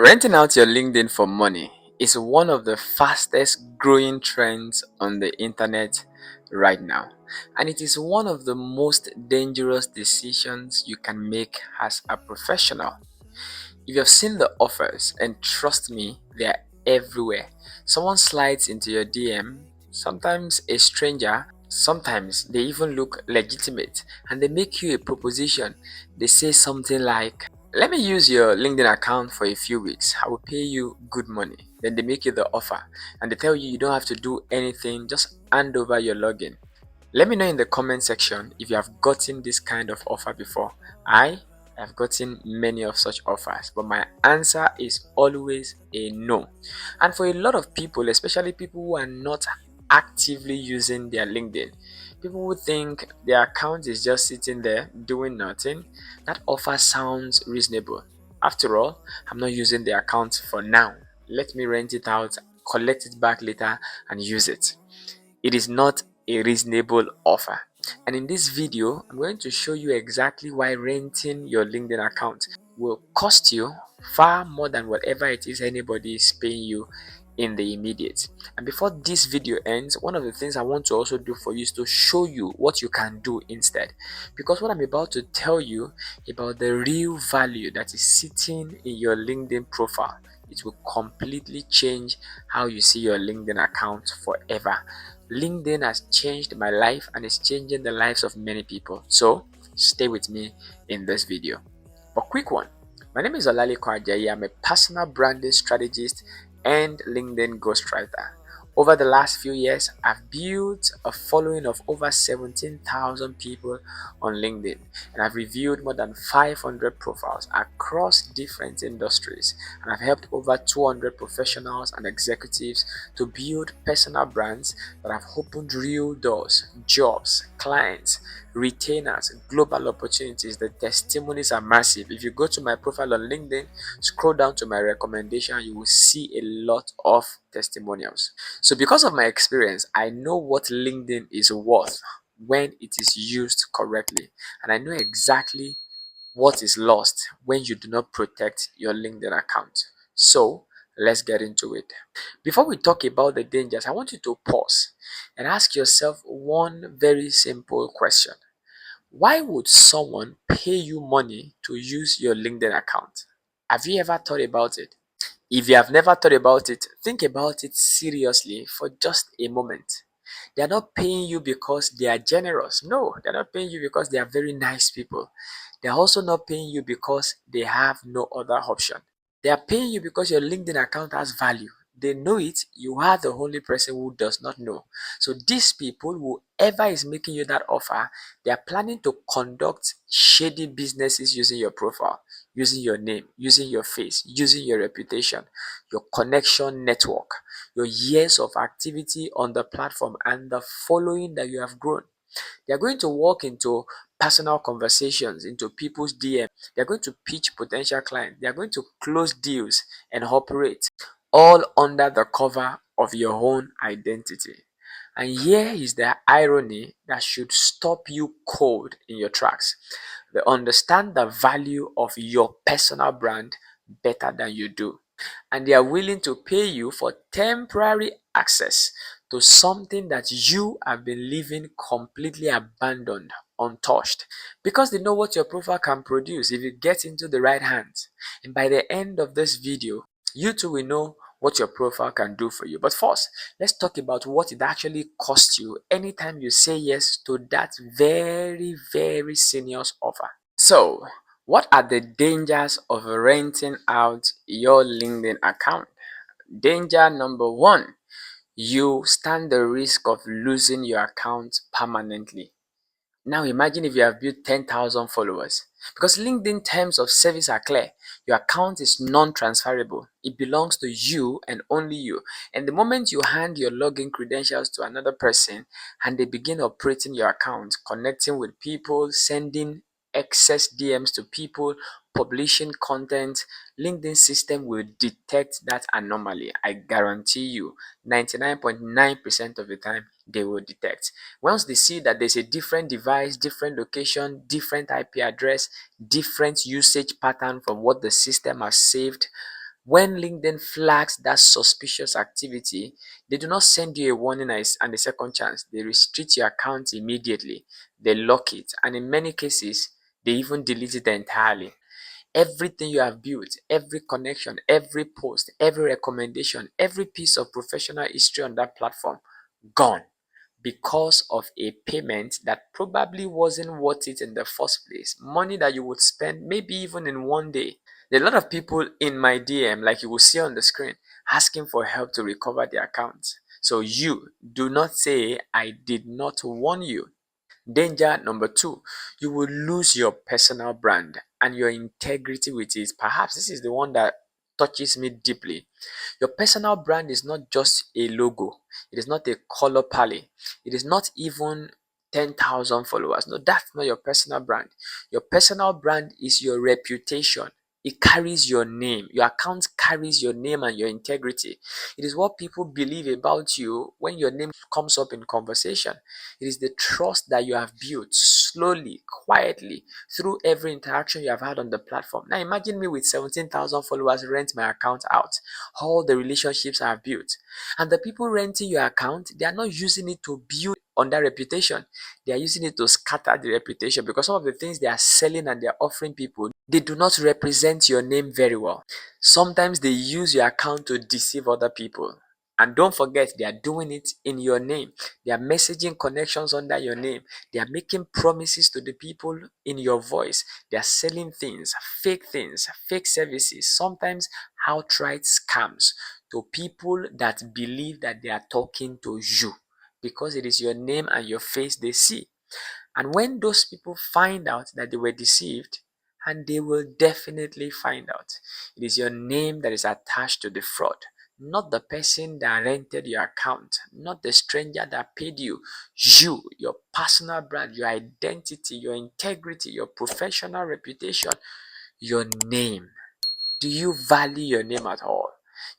Renting out your LinkedIn for money is one of the fastest growing trends on the internet right now, and it is one of the most dangerous decisions you can make as a professional. If you've seen the offers, and trust me, they are everywhere. Someone slides into your DM, sometimes a stranger, sometimes they even look legitimate, and they make you a proposition. They say something like, let me use your LinkedIn account for a few weeks. I will pay you good money. Then they make you the offer and they tell you you don't have to do anything, just hand over your login. Let me know in the comment section if you have gotten this kind of offer before. I have gotten many of such offers, but my answer is always a no. And for a lot of people, especially people who are not actively using their LinkedIn, people who think their account is just sitting there doing nothing, that offer sounds reasonable. After all, I'm not using the account for now. Let me rent it out, collect it back later, and use it. It is not a reasonable offer. And in this video, I'm going to show you exactly why renting your LinkedIn account will cost you far more than whatever it is anybody is paying you in the immediate. And before this video ends, one of the things I want to also do for you is to show you what you can do instead. Because what I'm about to tell you about the real value that is sitting in your LinkedIn profile, it will completely change how you see your LinkedIn account forever. LinkedIn has changed my life and is changing the lives of many people. So stay with me in this video. But quick one. My name is Ajayi. I'm a personal branding strategist and LinkedIn ghostwriter. Over the last few years, I've built a following of over 17,000 people on LinkedIn, and I've reviewed more than 500 profiles across different industries, and I've helped over 200 professionals and executives to build personal brands that have opened real doors, jobs, clients, retainers, global opportunities. The testimonies are massive. If you go to my profile on LinkedIn, scroll down to my recommendation, you will see a lot of testimonials. So because of my experience, I know what LinkedIn is worth when it is used correctly, and I know exactly what is lost when you do not protect your LinkedIn account. So let's get into it. Before we talk about the dangers, I want you to pause and ask yourself one very simple question. Why would someone pay you money to use your LinkedIn account? Have you ever thought about it? If you have never thought about it, think about it seriously for just a moment. They are not paying you because they are generous. No, they're not paying you because they are very nice people. They are also not paying you because they have no other option. They are paying you because your LinkedIn account has value. They know it. You are the only person who does not know. So these people, whoever is making you that offer, they are planning to conduct shady businesses using your profile, using your name, using your face, using your reputation, your connection network, your years of activity on the platform, and the following that you have grown. They are going to walk into personal conversations, into people's DM. They are going to pitch potential clients. They are going to close deals and operate all under the cover of your own identity. And here is the irony that should stop you cold in your tracks. They understand the value of your personal brand better than you do, and they are willing to pay you for temporary access to something that you have been leaving completely abandoned, untouched, because they know what your profile can produce if it gets into the right hands. And by the end of this video, you too will know what your profile can do for you. But first, let's talk about what it actually costs you anytime you say yes to that very, very serious offer. So, what are the dangers of renting out your LinkedIn account? Danger number one, you stand the risk of losing your account permanently. Now imagine if you have built 10,000 followers. Because LinkedIn terms of service are clear. Your account is non-transferable. It belongs to you and only you. And the moment you hand your login credentials to another person and they begin operating your account, connecting with people, sending excess DMs to people, publishing content, LinkedIn system will detect that anomaly. I guarantee you, 99.9% of the time, they will detect. Once they see that there's a different device, different location, different IP address, different usage pattern from what the system has saved, When LinkedIn flags that suspicious activity, they do not send you a warning and a second chance. They restrict your account immediately. They lock it, and in many cases, they even delete it entirely. Everything you have built, every connection, every post, every recommendation, every piece of professional history on that platform, gone because of a payment that probably wasn't worth it in the first place. Money that you would spend maybe even in one day. There are a lot of people in my DM, like you will see on the screen, asking for help to recover their accounts. So you do not say, I did not warn you. Danger number two, you will lose your personal brand and your integrity with it. Perhaps this is the one that touches me deeply. Your personal brand is not just a logo, it is not a color palette, it is not even 10,000 followers. No, that's not your personal brand. Your personal brand is your reputation. It carries your name. Your account carries your name and your integrity. It is what people believe about you when your name comes up in conversation. It is the trust that you have built slowly, quietly, through every interaction you have had on the platform. Now imagine me with 17,000 followers rent my account out, all the relationships I have built. And the people renting your account, they are not using it to build on that reputation. They are using it to scatter the reputation because some of the things they are selling and they are offering people, they do not represent your name very well. Sometimes they use your account to deceive other people. And don't forget, they are doing it in your name. They are messaging connections under your name. They are making promises to the people in your voice. They are selling things, fake services, sometimes outright scams to people that believe that they are talking to you because it is your name and your face they see. And when those people find out that they were deceived, and they will definitely find out, it is your name that is attached to the fraud, not the person that rented your account, not the stranger that paid you. You, your personal brand, your identity, your integrity, your professional reputation, your name. Do you value your name at all?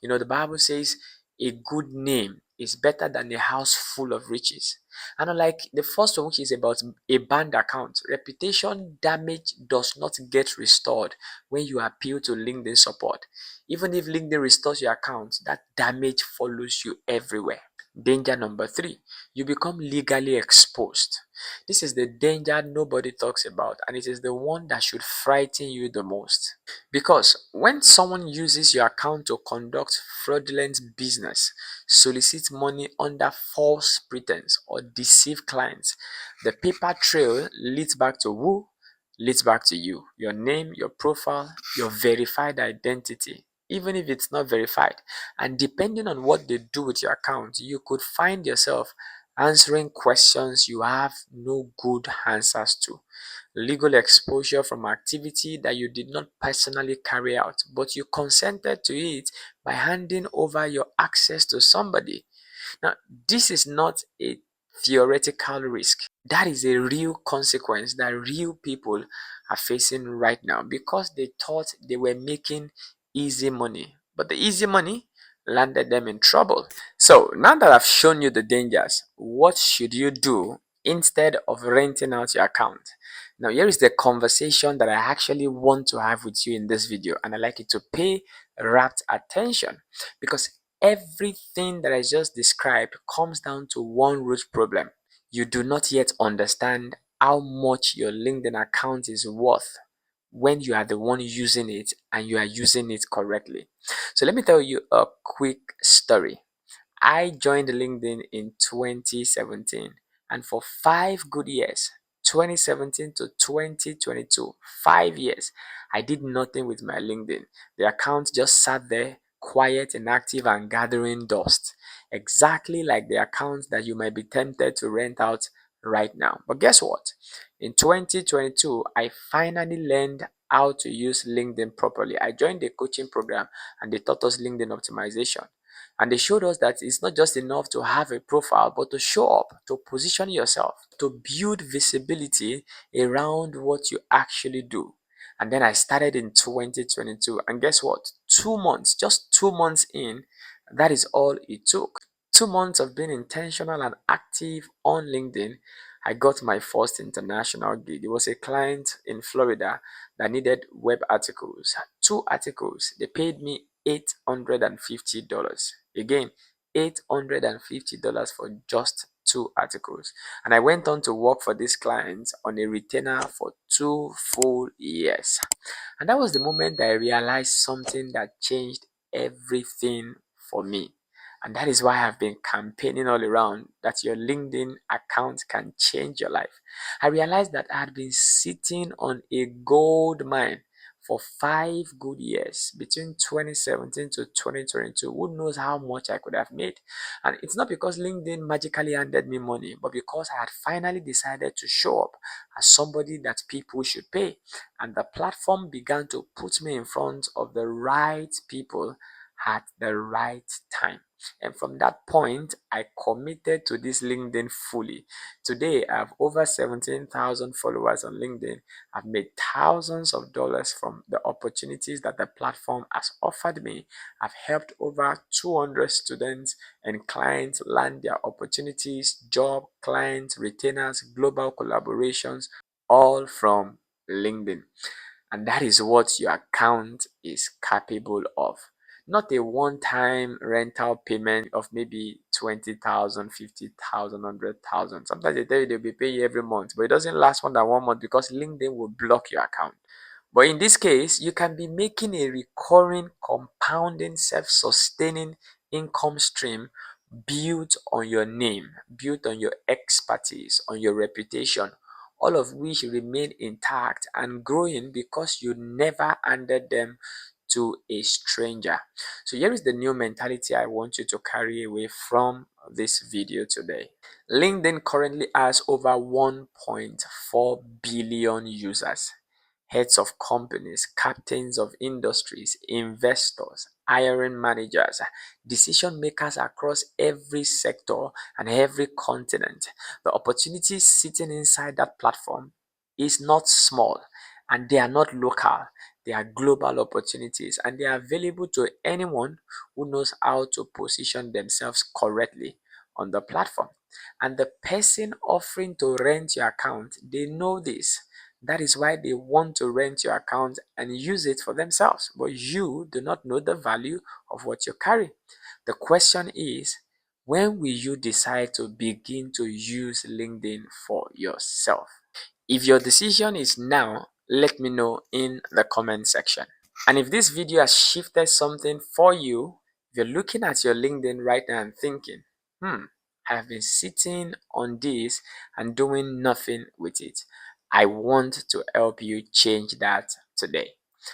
You know, the Bible says a good name is better than a house full of riches. And unlike the first one, which is about a banned account, reputation damage does not get restored when you appeal to LinkedIn support. Even if LinkedIn restores your account, that damage follows you everywhere. Danger number three, you become legally exposed. This is the danger nobody talks about, and it is the one that should frighten you the most. Because when someone uses your account to conduct fraudulent business, solicit money under false pretense, or deceive clients, the paper trail leads back to who? Leads back to you. Your name, your profile, your verified identity, even if it's not verified. And depending on what they do with your account, you could find yourself answering questions you have no good answers to. Legal exposure from activity that you did not personally carry out, but you consented to it by handing over your access to somebody. Now, this is not a theoretical risk. That is a real consequence that real people are facing right now because they thought they were making easy money. But the easy money landed them in trouble. So now that I've shown you the dangers, what should you do instead of renting out your account? Now, here is the conversation that I actually want to have with you in this video, and I'd like you to pay rapt attention because everything that I just described comes down to one root problem. You do not yet understand how much your LinkedIn account is worth when you are the one using it and you are using it correctly. So let me tell you a quick story. I joined LinkedIn in 2017, and for 5 good years, 2017 to 2022, 5 years, I did nothing with my LinkedIn. The account just sat there, quiet, inactive, and gathering dust, exactly like the accounts that you might be tempted to rent out right now. But guess what? In 2022, I finally learned how to use LinkedIn properly. I joined the coaching program and they taught us LinkedIn optimization. And they showed us that it's not just enough to have a profile, but to show up, to position yourself, to build visibility around what you actually do. And then I started in 2022. And guess what? 2 months, just 2 months in, that is all it took. 2 months of being intentional and active on LinkedIn, I got my first international gig. It was a client in Florida that needed web articles. 2 articles. They paid me $850. Again, $850 for just 2 articles. And I went on to work for this client on a retainer for 2 full years. And that was the moment I realized something that changed everything for me. And that is why I've been campaigning all around that your LinkedIn account can change your life. I realized that I had been sitting on a gold mine for 5 good years between 2017 to 2022. Who knows how much I could have made? And it's not because LinkedIn magically handed me money, but because I had finally decided to show up as somebody that people should pay. And the platform began to put me in front of the right people at the right time. And from that point, I committed to this LinkedIn fully. Today, I have over 17,000 followers on LinkedIn. I've made thousands of dollars from the opportunities that the platform has offered me. I've helped over 200 students and clients land their opportunities, job, clients, retainers, global collaborations, all from LinkedIn. And that is what your account is capable of. Not a one-time rental payment of maybe 20,000, 50,000, 100,000. Sometimes they tell you they'll be paying you every month, but it doesn't last more than 1 month because LinkedIn will block your account. But in this case, you can be making a recurring, compounding, self-sustaining income stream built on your name, built on your expertise, on your reputation, all of which remain intact and growing because you never handed them to a stranger. So here is the new mentality I want you to carry away from this video today. LinkedIn currently has over 1.4 billion users, heads of companies, captains of industries, investors, hiring managers, decision makers across every sector and every continent. The opportunities sitting inside that platform is not small, and they are not local. They are global opportunities, and they are available to anyone who knows how to position themselves correctly on the platform. And the person offering to rent your account, they know this. That is why they want to rent your account and use it for themselves. But you do not know the value of what you carry. The question is, when will you decide to begin to use LinkedIn for yourself? If your decision is now, let me know in the comment section. And if this video has shifted something for you, if you're looking at your LinkedIn right now and thinking, I have been sitting on this and doing nothing with it, I want to help you change that today.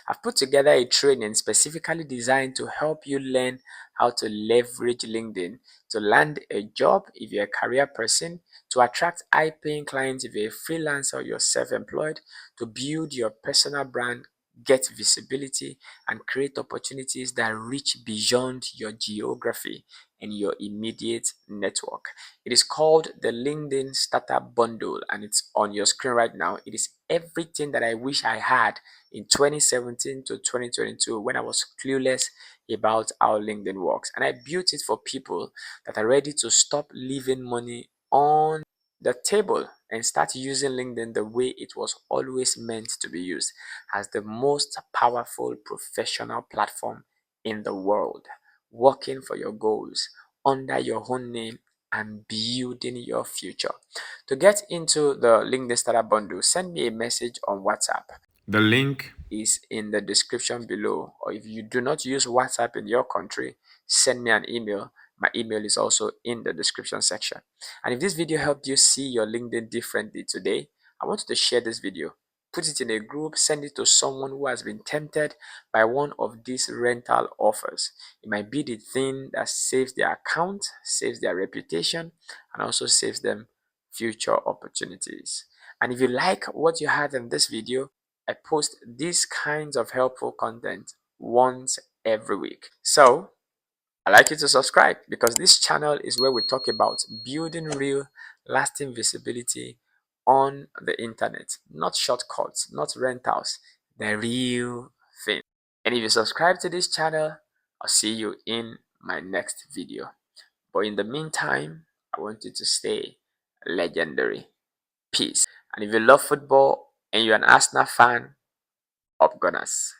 I've put together a training specifically designed to help you learn how to leverage LinkedIn to land a job if you're a career person, to attract high-paying clients if you're a freelancer or you're self-employed, to build your personal brand, get visibility, and create opportunities that reach beyond your geography and your immediate network. It is called the LinkedIn Startup Bundle, and it's on your screen right now. It is everything that I wish I had in 2017 to 2022 when I was clueless about how LinkedIn works. And I built it for people that are ready to stop leaving money on the table and start using LinkedIn the way it was always meant to be used, as the most powerful professional platform in the world, working for your goals under your own name and building your future. To get into the LinkedIn Starter Bundle, send me a message on WhatsApp. The link is in the description below. Or if you do not use WhatsApp in your country, send me an email. My email is also in the description section. And if this video helped you see your LinkedIn differently today, I want you to share this video. Put it in a group, send it to someone who has been tempted by one of these rental offers. It might be the thing that saves their account, saves their reputation, and also saves them future opportunities. And if you like what you heard in this video, I post these kinds of helpful content once every week. So I'd like you to subscribe, because this channel is where we talk about building real, lasting visibility on the internet. Not shortcuts, not rentals, the real thing. And if you subscribe to this channel, I'll see you in my next video. But in the meantime, I want you to stay legendary. Peace. And if you love football and you're an Arsenal fan, up Gunners.